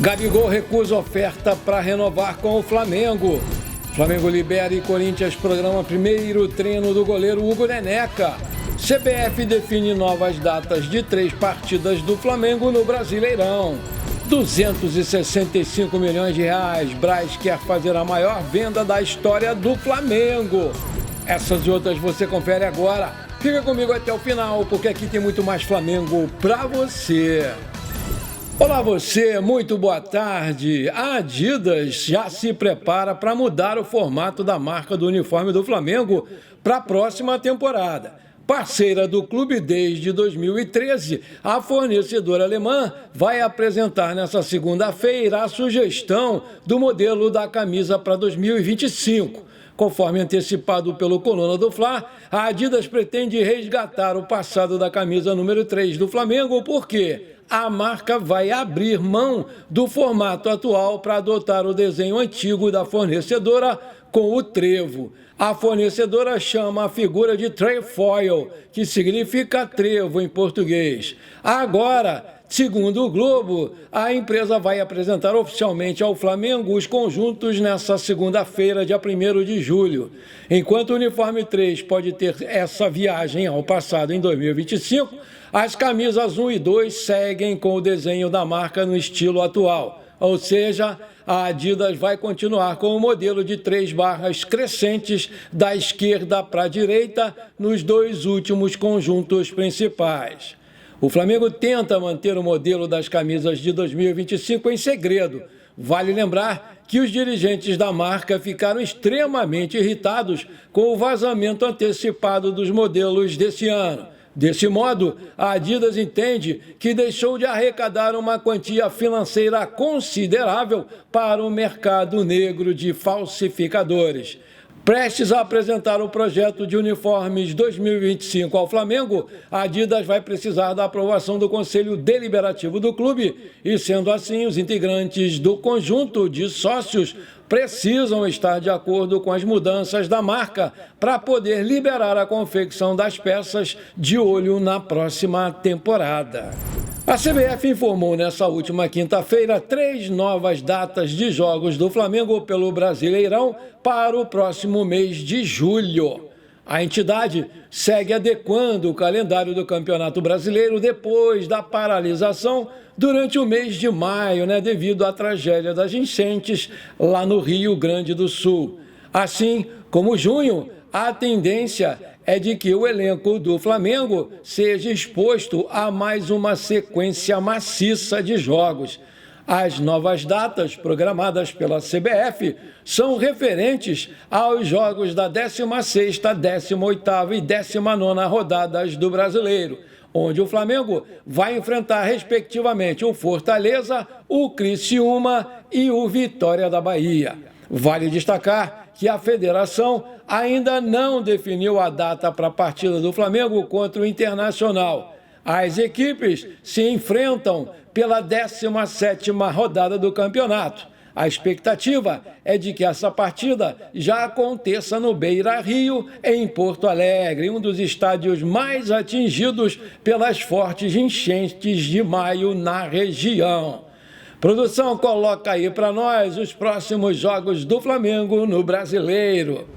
Gabigol recusa oferta para renovar com o Flamengo. Flamengo libera e Corinthians programa primeiro treino do goleiro Hugo Neneca. CBF define novas datas de 3 partidas do Flamengo no Brasileirão. 265 milhões de reais. Braz quer fazer a maior venda da história do Flamengo. Essas e outras você confere agora. Fica comigo até o final, porque aqui tem muito mais Flamengo para você. Olá você, muito boa tarde. A Adidas já se prepara para mudar o formato da marca do uniforme do Flamengo para a próxima temporada. Parceira do clube desde 2013, a fornecedora alemã vai apresentar nesta segunda-feira a sugestão do modelo da camisa para 2025. Conforme antecipado pelo Coluna do Fla, a Adidas pretende resgatar o passado da camisa número 3 do Flamengo, porque a marca vai abrir mão do formato atual para adotar o desenho antigo da fornecedora com o trevo. A fornecedora chama a figura de trefoil, que significa trevo em português. Agora, segundo o Globo, a empresa vai apresentar oficialmente ao Flamengo os conjuntos nesta segunda-feira, dia 1º de julho. Enquanto o uniforme 3 pode ter essa viagem ao passado em 2025, as camisas 1 e 2 seguem com o desenho da marca no estilo atual. Ou seja, a Adidas vai continuar com o modelo de 3 barras crescentes da esquerda para a direita nos 2 últimos conjuntos principais. O Flamengo tenta manter o modelo das camisas de 2025 em segredo. Vale lembrar que os dirigentes da marca ficaram extremamente irritados com o vazamento antecipado dos modelos desse ano. Desse modo, a Adidas entende que deixou de arrecadar uma quantia financeira considerável para o mercado negro de falsificadores. Prestes a apresentar o projeto de uniformes 2025 ao Flamengo, a Adidas vai precisar da aprovação do Conselho Deliberativo do clube e, sendo assim, os integrantes do conjunto de sócios precisam estar de acordo com as mudanças da marca para poder liberar a confecção das peças de olho na próxima temporada. A CBF informou nessa última quinta-feira 3 novas datas de jogos do Flamengo pelo Brasileirão para o próximo mês de julho. A entidade segue adequando o calendário do Campeonato Brasileiro depois da paralisação durante o mês de maio, devido à tragédia das enchentes lá no Rio Grande do Sul. Assim como junho, a tendência é de que o elenco do Flamengo seja exposto a mais uma sequência maciça de jogos. As novas datas programadas pela CBF são referentes aos jogos da 16ª, 18ª e 19ª rodadas do Brasileiro, onde o Flamengo vai enfrentar, respectivamente, o Fortaleza, o Criciúma e o Vitória da Bahia. Vale destacar que a federação ainda não definiu a data para a partida do Flamengo contra o Internacional. As equipes se enfrentam pela 17ª rodada do campeonato. A expectativa é de que essa partida já aconteça no Beira-Rio, em Porto Alegre, um dos estádios mais atingidos pelas fortes enchentes de maio na região. Produção, coloca aí para nós os próximos jogos do Flamengo no Brasileiro.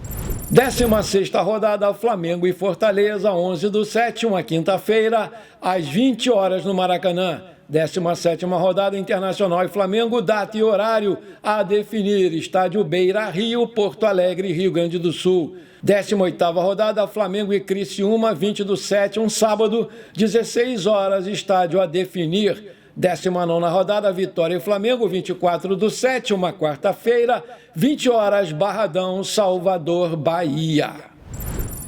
16ª rodada, Flamengo e Fortaleza, 11/7, uma quinta-feira, às 20 horas no Maracanã. 17ª rodada, Internacional e Flamengo, data e horário a definir, estádio Beira-Rio, Porto Alegre, Rio Grande do Sul. 18ª rodada, Flamengo e Criciúma, 20/7, um sábado, 16 horas, estádio a definir. 19ª rodada, Vitória e Flamengo, 24/7, uma quarta-feira, 20 horas, Barradão, Salvador, Bahia.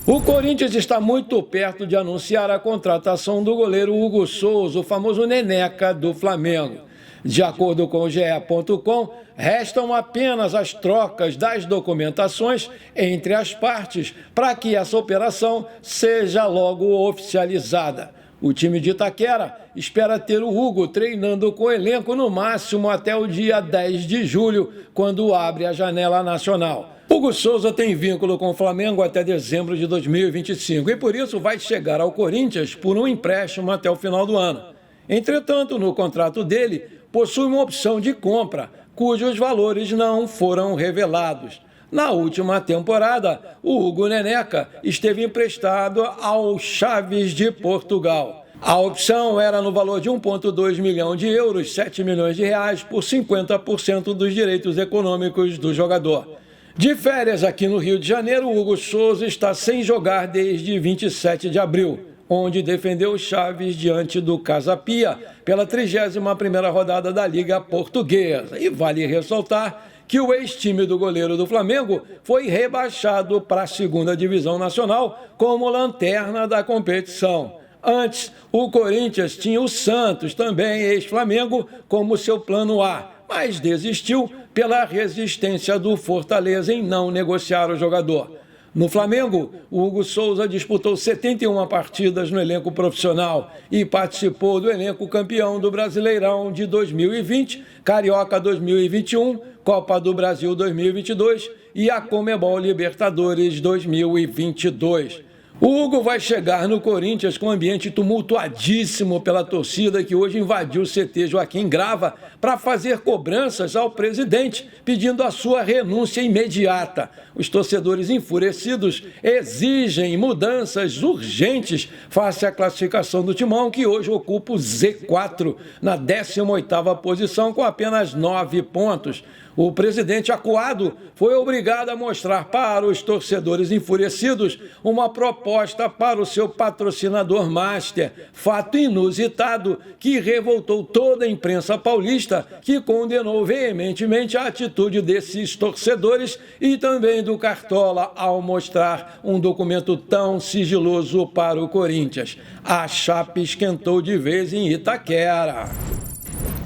O Corinthians está muito perto de anunciar a contratação do goleiro Hugo Souza, o famoso Neneca do Flamengo. De acordo com o GE.com, restam apenas as trocas das documentações entre as partes para que essa operação seja logo oficializada. O time de Itaquera espera ter o Hugo treinando com o elenco no máximo até o dia 10 de julho, quando abre a janela nacional. Hugo Souza tem vínculo com o Flamengo até dezembro de 2025 e por isso vai chegar ao Corinthians por um empréstimo até o final do ano. Entretanto, no contrato dele, possui uma opção de compra, cujos valores não foram revelados. Na última temporada, o Hugo Neneca esteve emprestado ao Chaves de Portugal. A opção era no valor de 1,2 milhão de euros, 7 milhões de reais, por 50% dos direitos econômicos do jogador. De férias aqui no Rio de Janeiro, o Hugo Souza está sem jogar desde 27 de abril, onde defendeu o Chaves diante do Casa Pia pela 31ª rodada da Liga Portuguesa. E vale ressaltar que o ex-time do goleiro do Flamengo foi rebaixado para a 2ª Divisão Nacional como lanterna da competição. Antes, o Corinthians tinha o Santos, também ex-Flamengo, como seu plano A, mas desistiu pela resistência do Fortaleza em não negociar o jogador. No Flamengo, o Hugo Souza disputou 71 partidas no elenco profissional e participou do elenco campeão do Brasileirão de 2020, Carioca 2021, Copa do Brasil 2022 e a Conmebol Libertadores 2022. O Hugo vai chegar no Corinthians com um ambiente tumultuadíssimo pela torcida que hoje invadiu o CT Joaquim Grava para fazer cobranças ao presidente, pedindo a sua renúncia imediata. Os torcedores enfurecidos exigem mudanças urgentes face à classificação do Timão, que hoje ocupa o Z4, na 18ª posição, com apenas 9 pontos. O presidente acuado foi obrigado a mostrar para os torcedores enfurecidos uma proposta para o seu patrocinador master, fato inusitado que revoltou toda a imprensa paulista, que condenou veementemente a atitude desses torcedores e também do Cartola ao mostrar um documento tão sigiloso para o Corinthians. A chapa esquentou de vez em Itaquera.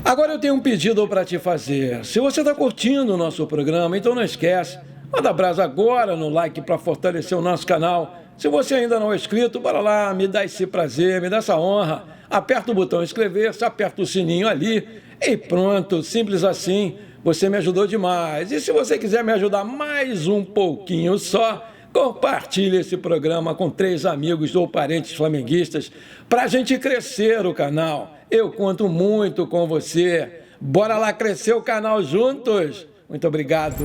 Agora eu tenho um pedido para te fazer. Se você está curtindo o nosso programa, então não esquece, manda brasa agora no like para fortalecer o nosso canal. Se você ainda não é inscrito, bora lá, me dá esse prazer, me dá essa honra. Aperta o botão inscrever-se, aperta o sininho ali e pronto, simples assim. Você me ajudou demais. E se você quiser me ajudar mais um pouquinho só, compartilhe esse programa com 3 amigos ou parentes flamenguistas para a gente crescer o canal. Eu conto muito com você. Bora lá crescer o canal juntos? Muito obrigado.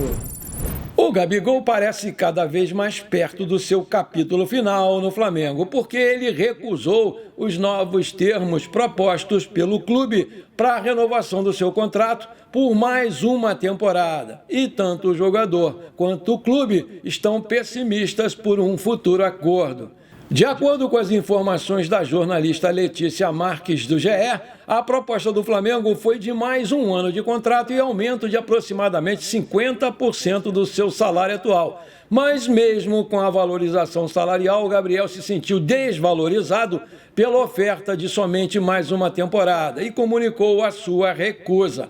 O Gabigol parece cada vez mais perto do seu capítulo final no Flamengo, porque ele recusou os novos termos propostos pelo clube para a renovação do seu contrato por mais uma temporada. E tanto o jogador quanto o clube estão pessimistas por um futuro acordo. De acordo com as informações da jornalista Letícia Marques do GE, a proposta do Flamengo foi de mais um ano de contrato e aumento de aproximadamente 50% do seu salário atual. Mas mesmo com a valorização salarial, o Gabriel se sentiu desvalorizado pela oferta de somente mais uma temporada e comunicou a sua recusa.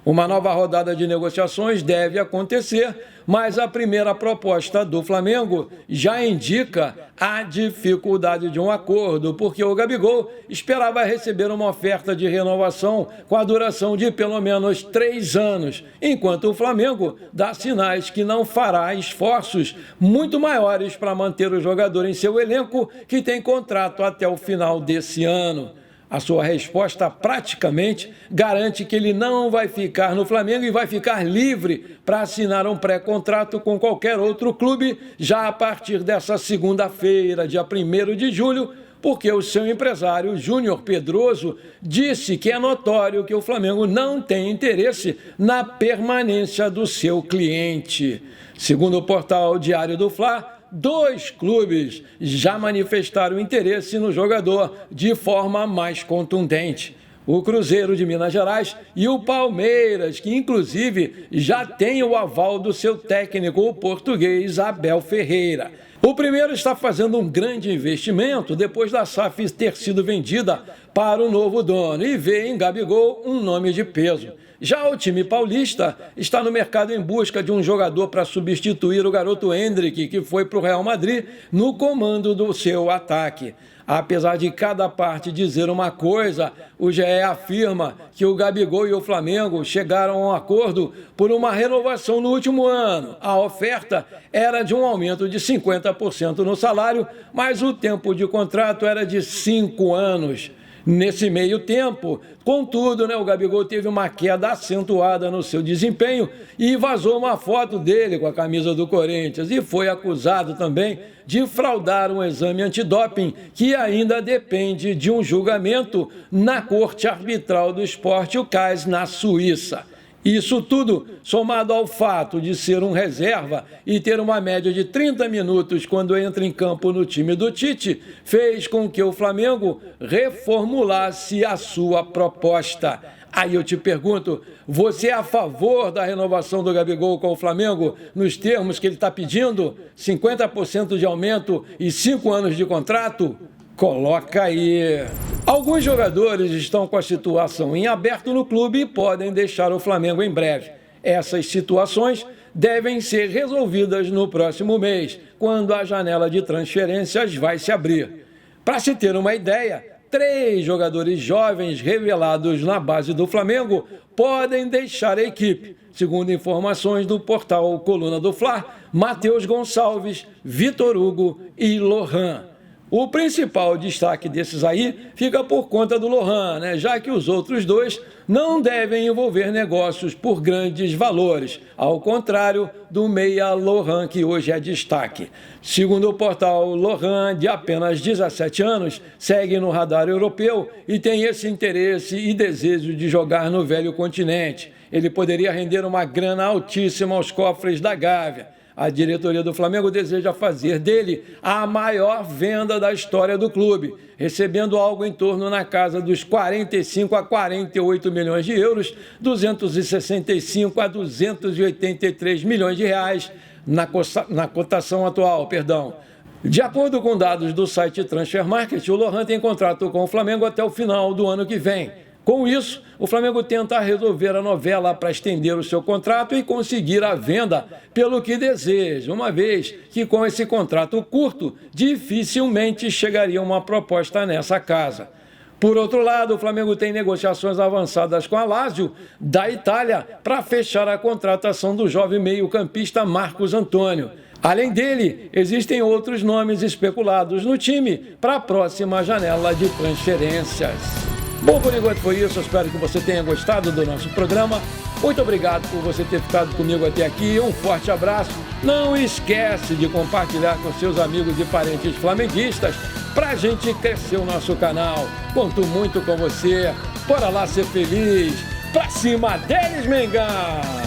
Uma nova rodada de negociações deve acontecer, mas a primeira proposta do Flamengo já indica a dificuldade de um acordo, porque o Gabigol esperava receber uma oferta de renovação com a duração de pelo menos 3 anos, enquanto o Flamengo dá sinais que não fará esforços muito maiores para manter o jogador em seu elenco, que tem contrato até o final desse ano. A sua resposta praticamente garante que ele não vai ficar no Flamengo e vai ficar livre para assinar um pré-contrato com qualquer outro clube já a partir dessa segunda-feira, dia 1º de julho, porque o seu empresário, Júnior Pedroso, disse que é notório que o Flamengo não tem interesse na permanência do seu cliente. Segundo o portal Diário do Fla, 2 clubes já manifestaram interesse no jogador de forma mais contundente. O Cruzeiro de Minas Gerais e o Palmeiras, que inclusive já tem o aval do seu técnico, o português Abel Ferreira. O primeiro está fazendo um grande investimento depois da SAF ter sido vendida para o novo dono e vê em Gabigol um nome de peso. Já o time paulista está no mercado em busca de um jogador para substituir o garoto Endrick, que foi para o Real Madrid, no comando do seu ataque. Apesar de cada parte dizer uma coisa, o GE afirma que o Gabigol e o Flamengo chegaram a um acordo por uma renovação no último ano. A oferta era de um aumento de 50% no salário, mas o tempo de contrato era de 5 anos. Nesse meio tempo, contudo, o Gabigol teve uma queda acentuada no seu desempenho e vazou uma foto dele com a camisa do Corinthians e foi acusado também de fraudar um exame antidoping que ainda depende de um julgamento na Corte Arbitral do Esporte, o CAS, na Suíça. Isso tudo, somado ao fato de ser um reserva e ter uma média de 30 minutos quando entra em campo no time do Tite, fez com que o Flamengo reformulasse a sua proposta. Aí eu te pergunto, você é a favor da renovação do Gabigol com o Flamengo nos termos que ele está pedindo? 50% de aumento e 5 anos de contrato? Coloca aí. Alguns jogadores estão com a situação em aberto no clube e podem deixar o Flamengo em breve. Essas situações devem ser resolvidas no próximo mês, quando a janela de transferências vai se abrir. Para se ter uma ideia, 3 jogadores jovens revelados na base do Flamengo podem deixar a equipe. Segundo informações do portal Coluna do Fla, Matheus Gonçalves, Vitor Hugo e Lohan. O principal destaque desses aí fica por conta do Lohan, já que os outros 2 não devem envolver negócios por grandes valores, ao contrário do meia Lohan, que hoje é destaque. Segundo o portal, Lohan, de apenas 17 anos, segue no radar europeu e tem esse interesse e desejo de jogar no velho continente. Ele poderia render uma grana altíssima aos cofres da Gávea. A diretoria do Flamengo deseja fazer dele a maior venda da história do clube, recebendo algo em torno na casa dos 45 a 48 milhões de euros, 265 a 283 milhões de reais na cotação atual, De acordo com dados do site Transfer Market, o Lohan tem contrato com o Flamengo até o final do ano que vem. Com isso, o Flamengo tenta resolver a novela para estender o seu contrato e conseguir a venda pelo que deseja, uma vez que com esse contrato curto, dificilmente chegaria uma proposta nessa casa. Por outro lado, o Flamengo tem negociações avançadas com a Lazio, da Itália, para fechar a contratação do jovem meio-campista Marcos Antônio. Além dele, existem outros nomes especulados no time para a próxima janela de transferências. Bom, por enquanto foi isso. Eu espero que você tenha gostado do nosso programa. Muito obrigado por você ter ficado comigo até aqui. Um forte abraço. Não esquece de compartilhar com seus amigos e parentes flamenguistas para a gente crescer o nosso canal. Conto muito com você. Bora lá ser feliz. Pra cima deles, Mengão!